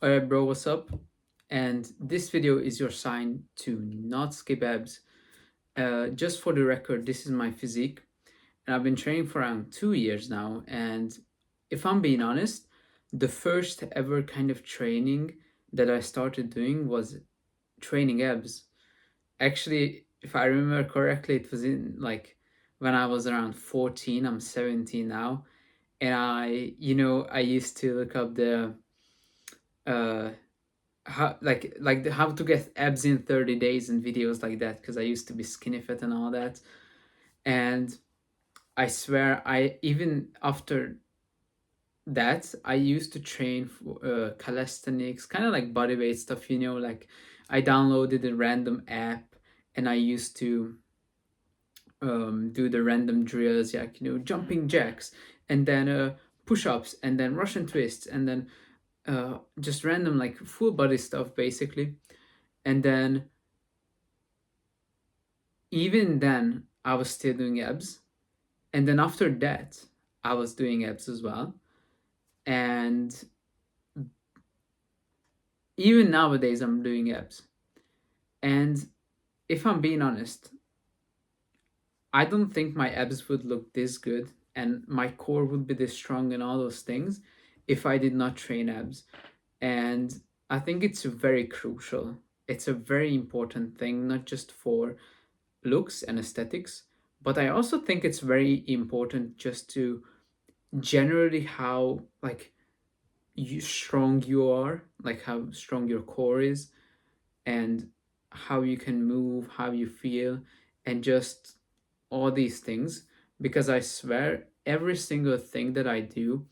Alright, bro, what's up? And this video is your sign to not skip abs. Just for the record, this is my physique, and I've been training for around 2 years now. And if I'm being honest, the first ever kind of training that I started doing was training abs. Actually, if I remember correctly, it was in like when I was around 14. I'm 17 now, and I used to look up the uh how to get abs in 30 days and videos like that, because I used to be skinny fat and all that. And I swear, I even after that I used to train for calisthenics, kind of like bodyweight stuff, like I downloaded a random app, and I used to do the random drills, like jumping jacks, and then push-ups, and then Russian twists, and then just random like full body stuff basically. And then even then I was still doing abs, and then after that I was doing abs as well. And even nowadays I'm doing abs. And if I'm being honest, I don't think my abs would look this good and my core would be this strong and all those things if I did not train abs. And I think it's very crucial. It's a very important thing, not just for looks and aesthetics, but I also think it's very important just to generally how like strong you are, like how strong your core is, and how you can move, how you feel, and just all these things. Because I swear, every single thing that I do,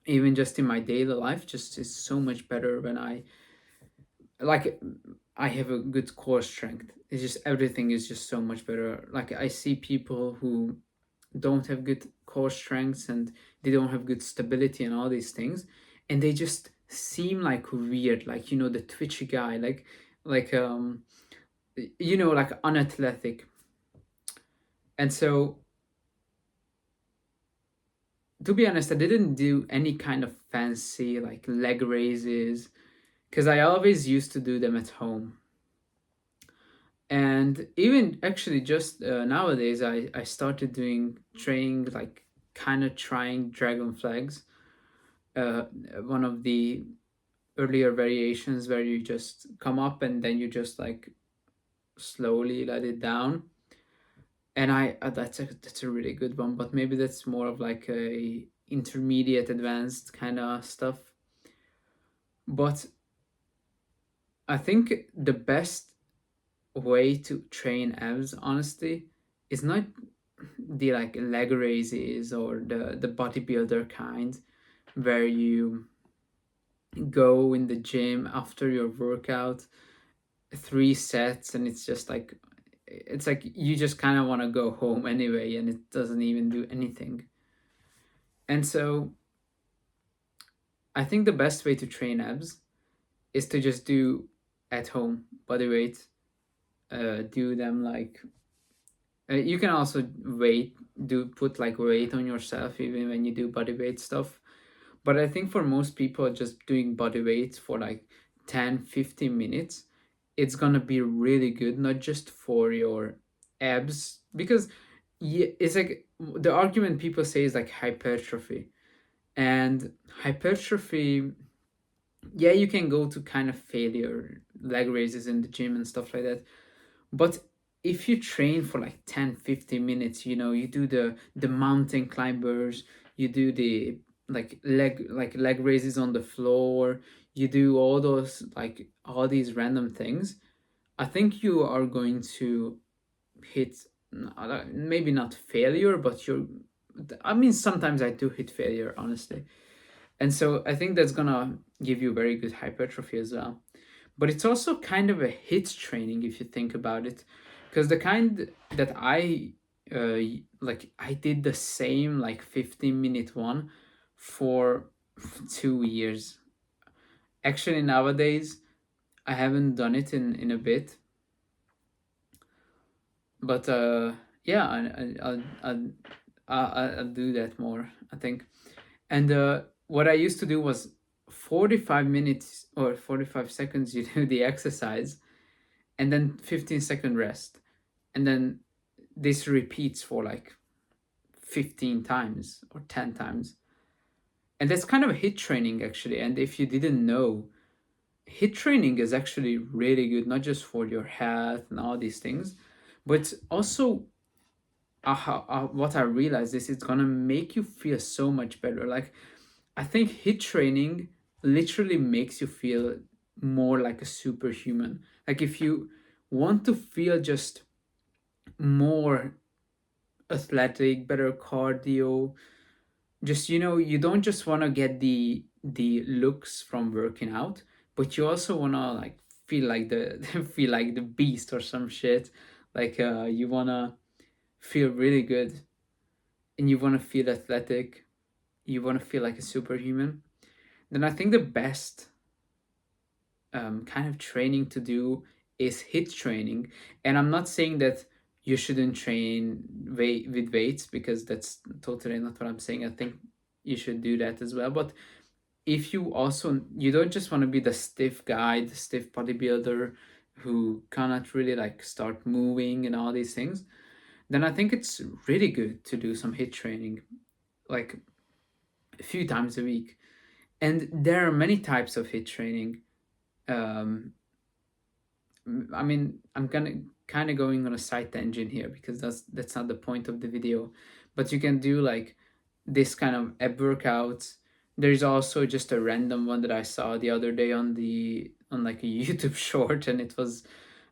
even just in my daily life, just is so much better when like I have a good core strength. It's just everything is just so much better. Like I see people who don't have good core strengths, and they don't have good stability and all these things, and they just seem like weird, like the twitchy guy, like like unathletic. And so, to be honest, I didn't do any kind of fancy like leg raises, because I always used to do them at home. And even actually just nowadays I started doing training, like kind of trying dragon flags, uh, one of the earlier variations where you just come up and then you just like slowly let it down. And that's a really good one, but maybe that's more of like a intermediate advanced kind of stuff. But I think the best way to train abs, honestly, is not the like leg raises or the bodybuilder kind, where you go in the gym after your workout, 3 sets, and it's like you just kind of want to go home anyway, and it doesn't even do anything. And so I think the best way to train abs is to just do at home body weight. Do them like you can also put like weight on yourself even when you do body weight stuff. But I think for most people, just doing body weight for like 10-15 minutes, it's gonna be really good, not just for your abs. Because yeah, it's like the argument people say is like hypertrophy. And hypertrophy, yeah, you can go to kind of failure leg raises in the gym and stuff like that. But if you train for like 10-15 minutes, you do the mountain climbers, you do the like leg raises on the floor, you do all these random things, I think you are going to hit, maybe not failure, but I mean, sometimes I do hit failure, honestly. And so I think that's gonna give you very good hypertrophy as well. But it's also kind of a hit training if you think about it, because the kind that uh I did the same like 15-minute one for 2 years. Actually, nowadays I haven't done it in a bit, but yeah, I'll do that more, I think. And what I used to do was 45 minutes or 45 seconds you do the exercise, and then 15-second rest, and then this repeats for like 15 times or 10 times. And that's kind of HIIT training actually. And if you didn't know, HIIT training is actually really good, not just for your health and all these things, but also what I realized is it's gonna make you feel so much better. Like, I think HIIT training literally makes you feel more like a superhuman. Like, if you want to feel just more athletic, better cardio, just, you don't just want to get the looks from working out, but you also want to like feel like the feel like the beast or some shit. Like, you want to feel really good, and you want to feel athletic, you want to feel like a superhuman. Then I think the best kind of training to do is HIIT training. And I'm not saying that you shouldn't train with weights, because that's totally not what I'm saying. I think you should do that as well. But if you don't just want to be the stiff guy, the stiff bodybuilder who cannot really like start moving and all these things, then I think it's really good to do some HIIT training, like a few times a week. And there are many types of HIIT training. um I mean, I'm gonna kind of going on a side tangent here, because that's not the point of the video. But you can do like this kind of ab workouts. There's also just a random one that I saw the other day on like a YouTube short, and it was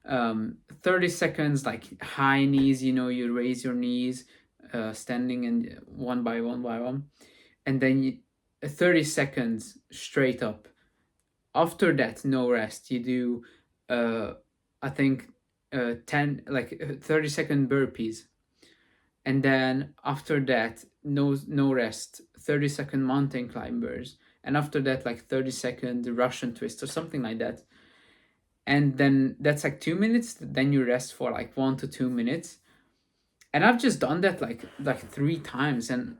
30 seconds like high knees. You raise your knees, standing, and one by one, and then 30 seconds straight up. After that, no rest. You do I think 10 like 30-second burpees, and then after that, no rest, 30-second mountain climbers, and after that like 30-second Russian twist or something like that. And then that's like 2 minutes, then you rest for like 1 to 2 minutes. And I've just done that like 3 times, and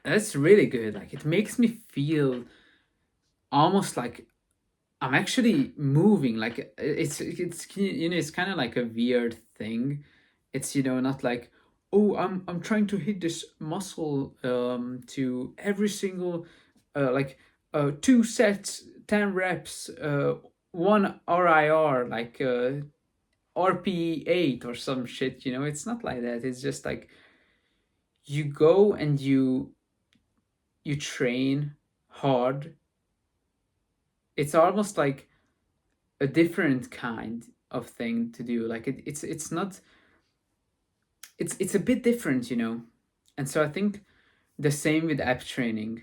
that's really good. Like, it makes me feel almost like I'm actually moving. Like, it's kind of like a weird thing. It's not like, oh, I'm trying to hit this muscle to every single like 2 sets, 10 reps, one RIR, like RP8 or some shit. It's not like that. It's just like you go and you train hard. It's almost like a different kind of thing to do. Like, it's not, it's a bit different. And so I think the same with app training.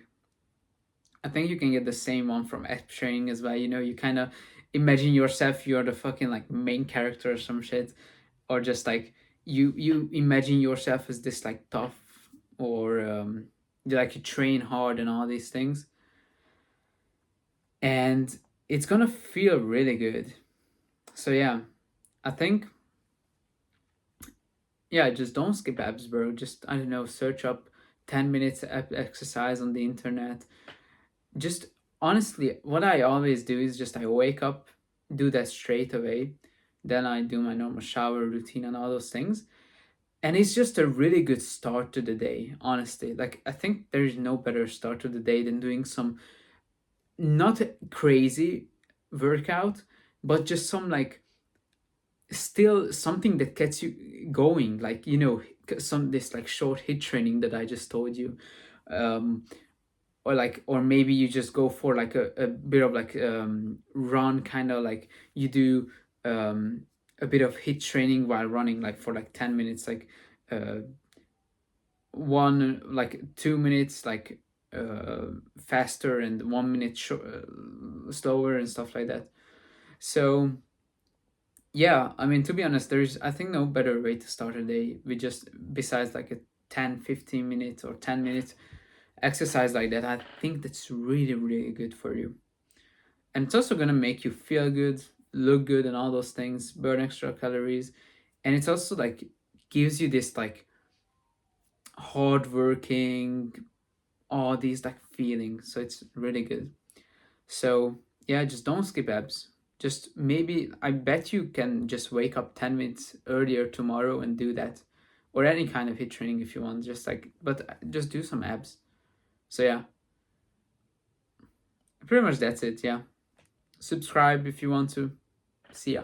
I think you can get the same one from app training as well. You kind of imagine yourself, you're the fucking like main character or some shit, or just like you imagine yourself as this like tough, or you train hard and all these things, and it's gonna feel really good. So yeah, I think, yeah, just don't skip abs, bro. Just, I don't know, search up 10 minutes exercise on the internet. Just, honestly, what I always do is just I wake up, do that straight away, then I do my normal shower routine and all those things. And it's just a really good start to the day, honestly. Like, I think there's no better start to the day than doing some not crazy workout, but just some like still something that gets you going, like, some this like short HIIT training that I just told you. um or maybe you just go for like a bit of like run, kind of like you do a bit of HIIT training while running, like for like 10 minutes, like uh 2 minutes like faster, and 1 minute slower, and stuff like that. So yeah, I mean, to be honest, there's, I think, no better way to start a day with just, besides like a 10-15 minutes or 10 minutes exercise like that. I think that's really, really good for you. And it's also gonna make you feel good, look good, and all those things, burn extra calories. And it's also like gives you this like hardworking, all these like feelings. So it's really good. So yeah, just don't skip abs. Just maybe, I bet you can just wake up 10 minutes earlier tomorrow and do that. Or any kind of hit training if you want. Just like, but just do some abs. So yeah, pretty much that's it. Yeah. Subscribe if you want to. See ya.